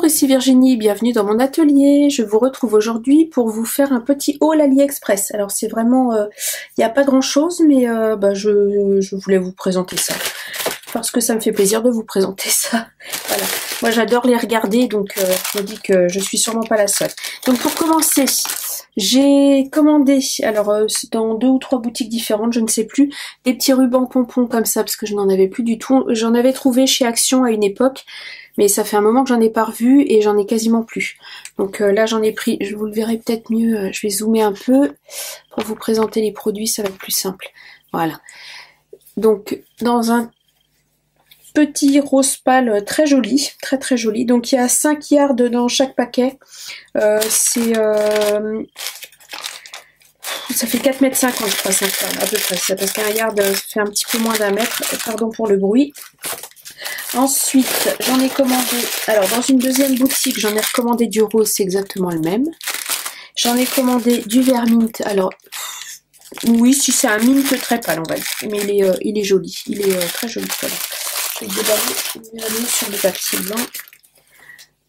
Bonjour, ici Virginie, bienvenue dans mon atelier. Je vous retrouve aujourd'hui pour vous faire un petit haul AliExpress. Alors c'est vraiment, il n'y a pas grand chose, mais je voulais vous présenter ça. Parce que ça me fait plaisir de vous présenter ça. Voilà. Moi j'adore les regarder, donc je me dis que je suis sûrement pas la seule. Donc pour commencer, j'ai commandé, alors c'est dans 2 ou 3 boutiques différentes, je ne sais plus, des petits rubans pompons comme ça, parce que je n'en avais plus du tout. J'en avais trouvé chez Action à une époque, mais ça fait un moment que j'en ai pas revu et j'en ai quasiment plus. Donc là j'en ai pris, je vous le verrai peut-être mieux, je vais zoomer un peu pour vous présenter les produits, ça va être plus simple. Voilà. Donc dans un petit rose pâle très joli, très très joli. Donc il y a 5 yards dans chaque paquet. Ça fait 4,50 m, je crois, 5 yards à peu près. C'est parce qu'un yard fait un petit peu moins d'1 mètre. Pardon pour le bruit. Ensuite, j'en ai commandé, alors dans une deuxième boutique, j'en ai recommandé du rose, c'est exactement le même. J'en ai commandé du vert mint, alors oui, si c'est un mint très pâle, on va dire, mais il est joli, il est très joli. Voilà. Je vais le déballer sur le papier blanc.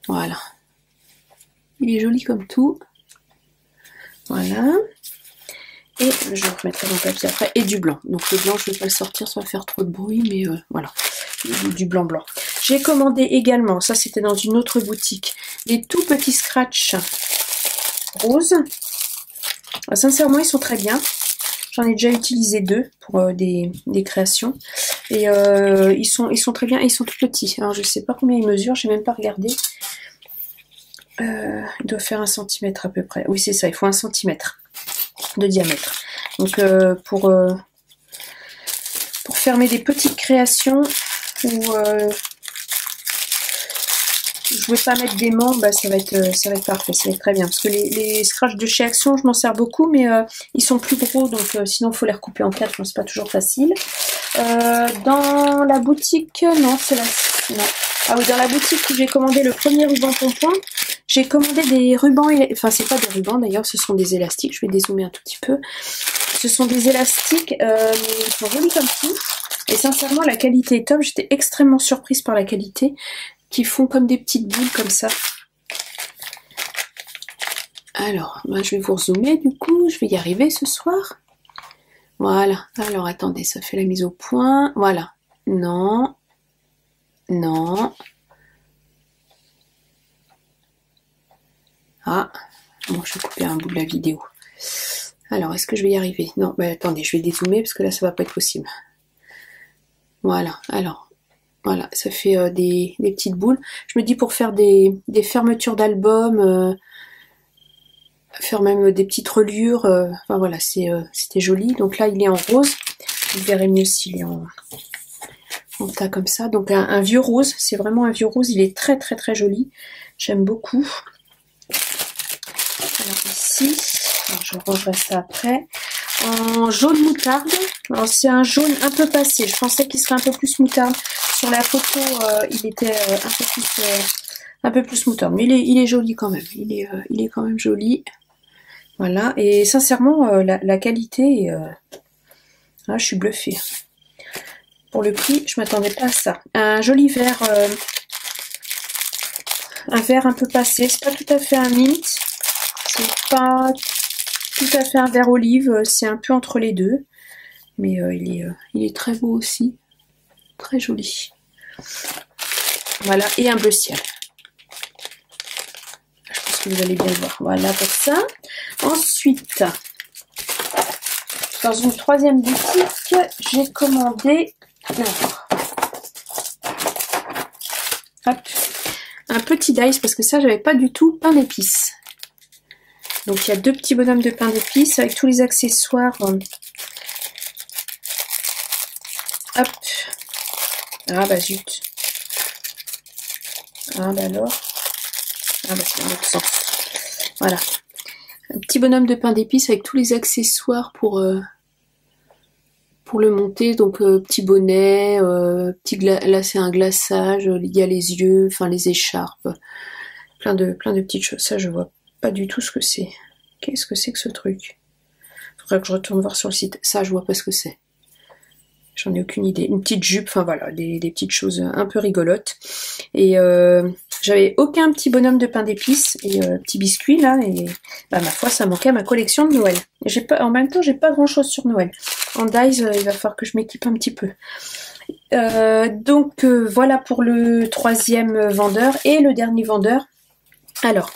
Voilà. Il est joli comme tout. Voilà. Et je remettrai mon papier après. Et du blanc. Donc le blanc, je ne vais pas le sortir, ça va faire trop de bruit, mais voilà. Du blanc blanc. J'ai commandé également, ça c'était dans une autre boutique, des tout petits scratchs roses. Alors, sincèrement, ils sont très bien. J'en ai déjà utilisé 2 pour des créations. Et ils sont très bien et ils sont tout petits. Alors je sais pas combien ils mesurent, j'ai même pas regardé. Ils doivent faire 1 cm à peu près. Oui, c'est ça, il faut 1 cm de diamètre. Donc pour fermer des petites créations où je ne vais pas mettre d'aimant, bah, ça va être parfait, ça va être très bien. Parce que les scratchs de chez Action, je m'en sers beaucoup, mais ils sont plus gros, donc sinon il faut les recouper en 4, c'est pas toujours facile. Dans la boutique, non, c'est la... Non. Ah oui, dans la boutique où j'ai commandé le premier ruban pompon, j'ai commandé des rubans, enfin c'est pas des rubans d'ailleurs, ce sont des élastiques, je vais dézoomer un tout petit peu. Ce sont des élastiques, mais ils sont jolis comme tout. Et sincèrement, la qualité est top. J'étais extrêmement surprise par la qualité. Qui font comme des petites boules comme ça. Alors, moi, je vais vous rezoomer du coup. Je vais y arriver ce soir. Voilà. Alors, attendez, ça fait la mise au point. Voilà. Non. Non. Ah. Bon, je vais couper un bout de la vidéo. Alors, est-ce que je vais y arriver? Non, bah attendez, je vais dézoomer parce que là, ça va pas être possible. Voilà. Alors. Voilà, ça fait des petites boules. Je me dis pour faire des fermetures d'albums, faire même des petites reliures, enfin voilà, c'était joli. Donc là, il est en rose. Vous verrez mieux s'il est en tas comme ça. Donc un vieux rose, c'est vraiment un vieux rose. Il est très très très joli. J'aime beaucoup. Alors ici, alors je rangerai ça après. En jaune moutarde. Alors c'est un jaune un peu passé. Je pensais qu'il serait un peu plus moutarde. Sur la photo, il était un peu plus moutarde, mais il est joli quand même. Il est quand même joli. Voilà. Et sincèrement, la qualité, là, je suis bluffée. Pour le prix, je m'attendais pas à ça. Un joli vert, un vert un peu passé. C'est pas tout à fait un mint. C'est pas tout à fait un vert olive. C'est un peu entre les deux. Mais il est très beau aussi. Très joli. Voilà, et un bleu ciel. Je pense que vous allez bien le voir. Voilà pour ça. Ensuite, dans une troisième boutique, j'ai commandé hop, un petit dice, parce que ça, j'avais pas du tout pain d'épices. Donc, il y a 2 petits bonhommes de pain d'épices avec tous les accessoires. Hop. Ah bah zut. Ah bah alors. Ah bah c'est dans l'autre sens. Voilà. Un petit bonhomme de pain d'épices avec tous les accessoires pour le monter. Donc petit bonnet, là c'est un glaçage, il y a les yeux, enfin les écharpes. Plein de petites choses. Ça je vois pas du tout ce que c'est. Qu'est-ce que c'est que ce truc? Faudrait que je retourne voir sur le site. Ça je vois pas ce que c'est. J'en ai aucune idée. Une petite jupe, enfin voilà, des petites choses un peu rigolotes. Et J'avais aucun petit bonhomme de pain d'épices et petit biscuit là, et bah, ma foi, ça manquait à ma collection de Noël. J'ai pas, en même temps, j'ai pas grand chose sur Noël. En Dies, il va falloir que je m'équipe un petit peu. Donc voilà pour le troisième vendeur et le dernier vendeur. Alors,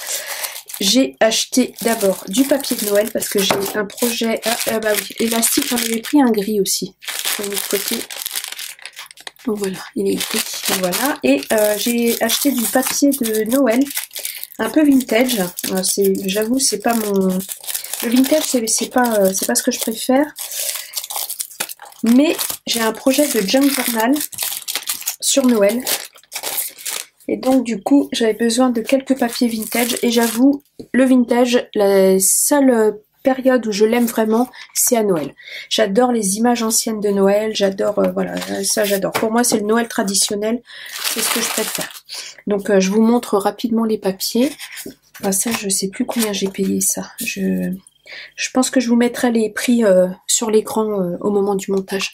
j'ai acheté d'abord du papier de Noël parce que j'ai un projet. Bah oui, élastique, j'en avais pris un gris aussi. De l'autre côté. Donc voilà, il est gris. Voilà. Et j'ai acheté du papier de Noël, un peu vintage. J'avoue, c'est pas mon. Le vintage, c'est pas ce que je préfère. Mais j'ai un projet de junk journal sur Noël. Et donc du coup, j'avais besoin de quelques papiers vintage. Et j'avoue, le vintage, la seule période où je l'aime vraiment, c'est à Noël. J'adore les images anciennes de Noël. J'adore, voilà, ça j'adore. Pour moi, c'est le Noël traditionnel. C'est ce que je préfère. Donc je vous montre rapidement les papiers. Ah, ça, je sais plus combien j'ai payé ça. Je pense que je vous mettrai les prix sur l'écran au moment du montage.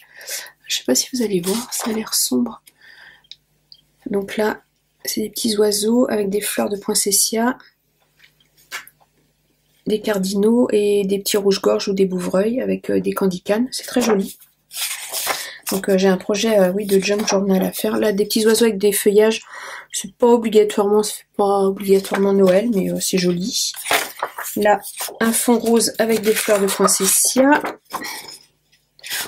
Je sais pas si vous allez voir, ça a l'air sombre. Donc là, c'est des petits oiseaux avec des fleurs de poinsettia, des cardinaux et des petits rouges-gorges ou des bouvreuils avec des candicanes. C'est très joli. Donc j'ai un projet oui, de junk journal à faire. Là, des petits oiseaux avec des feuillages. C'est pas obligatoirement Noël, mais c'est joli. Là, un fond rose avec des fleurs de poinsettia.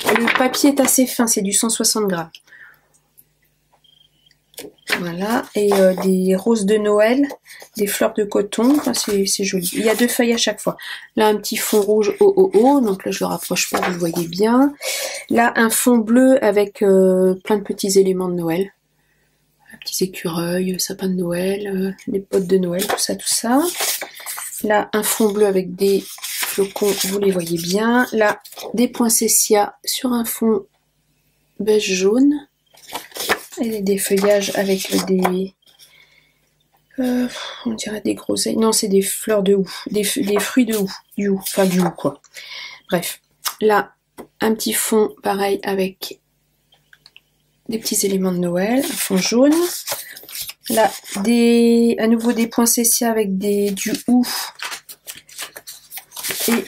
Le papier est assez fin, c'est du 160 grammes. Voilà, et des roses de Noël, des fleurs de coton, enfin, c'est joli. Il y a 2 feuilles à chaque fois. Là, un petit fond rouge oh, donc là je le rapproche pas, vous voyez bien. Là, un fond bleu avec plein de petits éléments de Noël. Petits écureuils, sapin de Noël, les potes de Noël, tout ça. Là, un fond bleu avec des flocons, vous les voyez bien. Là, des poinsettias sur un fond beige jaune. Et des feuillages avec des... on dirait des groseilles. Non, c'est des fleurs de houx. Des fruits de houx. Du houx. Enfin, du houx, quoi. Bref. Là, un petit fond, pareil, avec des petits éléments de Noël. Un fond jaune. Là, à nouveau des poinsettias avec du houx. Et...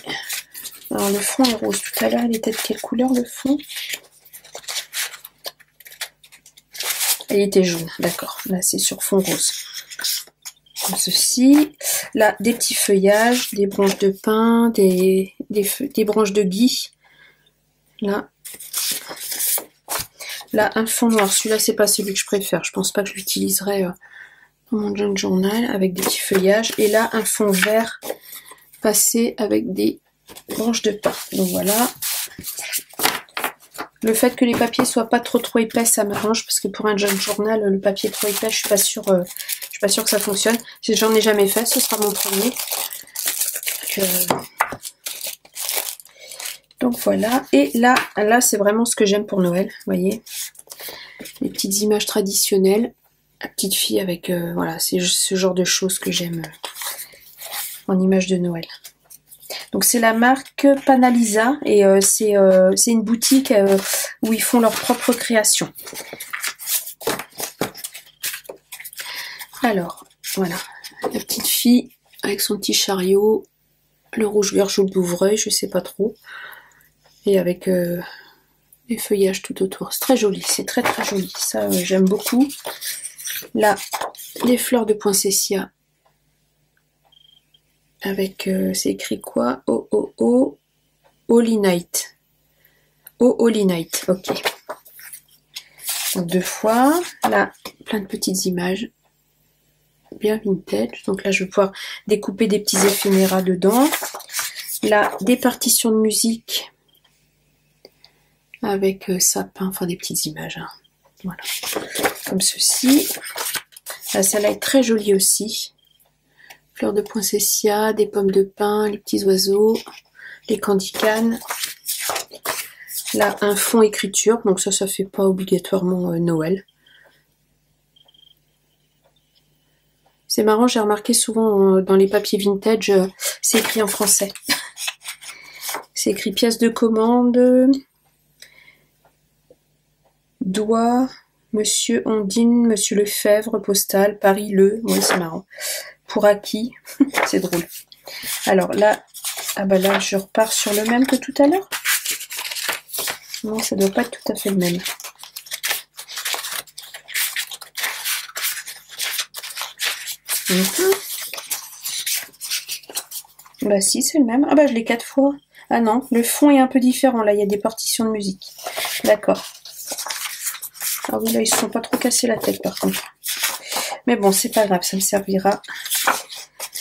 alors, le fond est rose. Tout à l'heure, il était de quelle couleur, le fond ? Il était jaune, d'accord. Là, c'est sur fond rose. Comme ceci. Là, des petits feuillages, des branches de pin, des branches de gui. Là, un fond noir. Celui-là, c'est pas celui que je préfère. Je pense pas que je l'utiliserai dans mon junk journal avec des petits feuillages. Et là, un fond vert passé avec des branches de pin. Donc voilà. Le fait que les papiers soient pas trop épais, ça m'arrange parce que pour un junk journal, le papier trop épais, je suis pas sûre que ça fonctionne. Si j'en ai jamais fait, ce sera mon premier. Donc voilà. Et là c'est vraiment ce que j'aime pour Noël. Vous voyez, les petites images traditionnelles, la petite fille avec voilà, c'est ce genre de choses que j'aime en images de Noël. Donc c'est la marque Panalisa et c'est une boutique où ils font leur propre création. Alors, voilà, la petite fille avec son petit chariot, le rouge-gorge ou le bouvreuil, je sais pas trop, et avec les feuillages tout autour. C'est très joli, c'est très joli, ça j'aime beaucoup. Là, les fleurs de poinsettia. Avec, c'est écrit quoi? Holy Night. Holy Night, ok. Donc 2 fois. Là, plein de petites images. Bien vintage. Donc là, je vais pouvoir découper des petits éphéméras dedans. Là, des partitions de musique. Avec sapin, enfin des petites images. Hein. Voilà. Comme ceci. Là, celle-là est très jolie aussi. Fleurs de poinsettia, des pommes de pin, les petits oiseaux, les candicanes. Là, un fond écriture, donc ça fait pas obligatoirement Noël. C'est marrant, j'ai remarqué souvent dans les papiers vintage, c'est écrit en français. C'est écrit pièce de commande, doigt, Monsieur Ondine, Monsieur Lefebvre, Postal, Paris, oui, c'est marrant. Pour acquis, c'est drôle. Alors là, ah bah là, je repars sur le même que tout à l'heure. Non, ça doit pas être tout à fait le même. Bah si, c'est le même. Ah bah je l'ai 4 fois. Ah non, le fond est un peu différent. Là, il y a des partitions de musique. D'accord. Ah oui, là, ils se sont pas trop cassés la tête, par contre. Mais bon, c'est pas grave, ça me servira.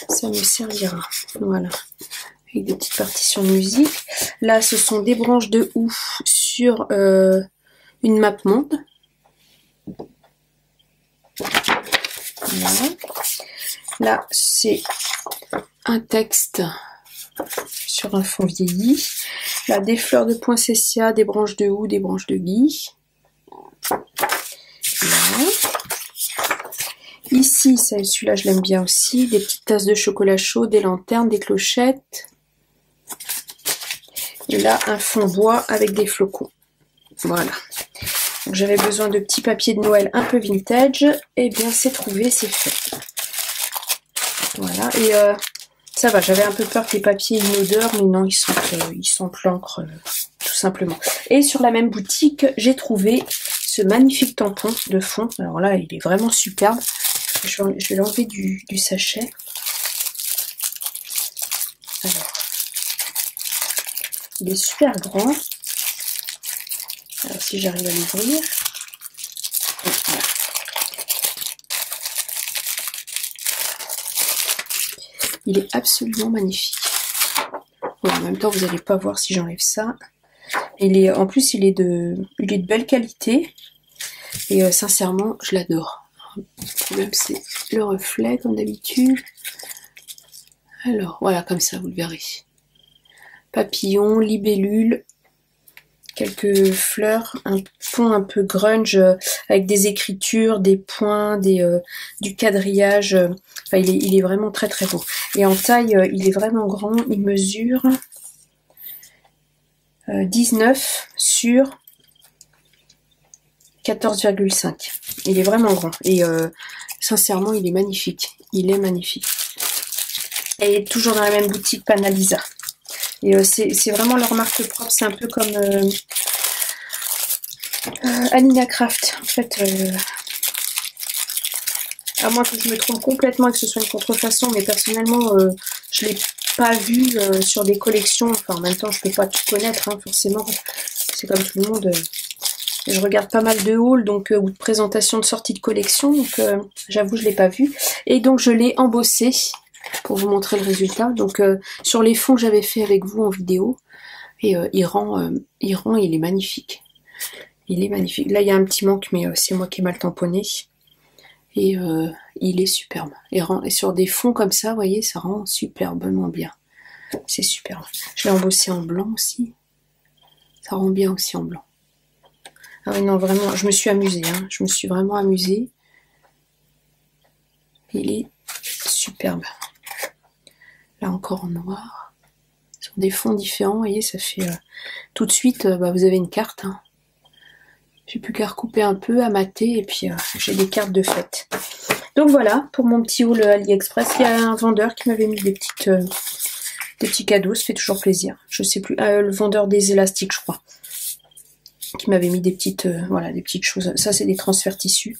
Ça me servira. Voilà. Avec des petites partitions de musique. Là, ce sont des branches de houx sur une map monde. Voilà. Là, c'est un texte sur un fond vieilli. Là, des fleurs de poinsettia, des branches de houx, des branches de gui. Voilà. Ici, celui-là, je l'aime bien aussi. Des petites tasses de chocolat chaud, des lanternes, des clochettes. Et là, un fond bois avec des flocons. Voilà. Donc, j'avais besoin de petits papiers de Noël un peu vintage. Et bien, c'est trouvé, c'est fait. Voilà. Et ça va, j'avais un peu peur que les papiers aient une odeur, mais non, ils sentent l'encre, tout simplement. Et sur la même boutique, j'ai trouvé ce magnifique tampon de fond. Alors là, il est vraiment superbe. Je vais l'enlever du sachet. Alors, il est super grand. Alors, si j'arrive à l'ouvrir. Voilà. Il est absolument magnifique. Bon, en même temps, vous n'allez pas voir si j'enlève ça. En plus, il est de belle qualité. Et sincèrement, je l'adore. Le problème, c'est le reflet, comme d'habitude. Alors, voilà, comme ça, vous le verrez. Papillon, libellule, quelques fleurs, un fond un peu grunge, avec des écritures, des points, du quadrillage. Enfin, il est vraiment très très beau. Et en taille, il est vraiment grand. Il mesure 19 sur 14,5. Il est vraiment grand. Et sincèrement, il est magnifique. Il est magnifique. Et toujours dans la même boutique Panalisa. Et c'est vraiment leur marque propre. C'est un peu comme Alina Craft. En fait, à moins que je me trompe complètement et que ce soit une contrefaçon, mais personnellement, je ne l'ai pas vu sur des collections. Enfin, en même temps, je ne peux pas tout connaître, hein, forcément. C'est comme tout le monde. Je regarde pas mal de hauls donc ou de présentations de sortie de collection, donc j'avoue je l'ai pas vu. Et donc je l'ai embossé pour vous montrer le résultat. Donc sur les fonds que j'avais fait avec vous en vidéo, et il est magnifique. Il est magnifique. Là il y a un petit manque, mais c'est moi qui ai mal tamponné. Et il est superbe. Et sur des fonds comme ça, vous voyez, ça rend superbement bien. C'est superbe. Je l'ai embossé en blanc aussi. Ça rend bien aussi en blanc. Ah oui, non, vraiment, je me suis amusée, hein. Je me suis vraiment amusée. Il est superbe. Là, encore en noir. Sur des fonds différents, vous voyez, ça fait... tout de suite, vous avez une carte. Hein. J'ai plus qu'à recouper un peu, à mater, et puis j'ai des cartes de fête. Donc voilà, pour mon petit haul AliExpress, il y a un vendeur qui m'avait mis des petits cadeaux, ça fait toujours plaisir. Je sais plus, le vendeur des élastiques, je crois. Qui m'avait mis des petites des petites choses. Ça c'est des transferts tissus.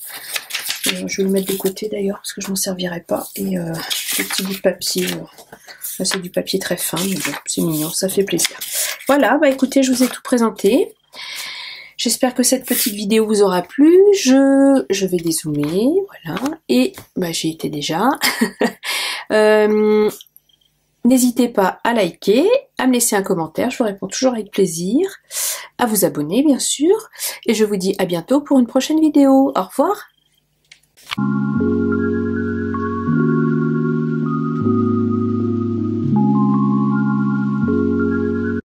Je vais le mettre de côté d'ailleurs parce que je m'en servirai pas. Et des petits bouts de papier. Là c'est du papier très fin, mais bon, c'est mignon, ça fait plaisir. Voilà, bah écoutez, je vous ai tout présenté. J'espère que cette petite vidéo vous aura plu. Je vais dézoomer, voilà. Et j'y étais déjà. N'hésitez pas à liker, à me laisser un commentaire, je vous réponds toujours avec plaisir, à vous abonner bien sûr, et je vous dis à bientôt pour une prochaine vidéo. Au revoir.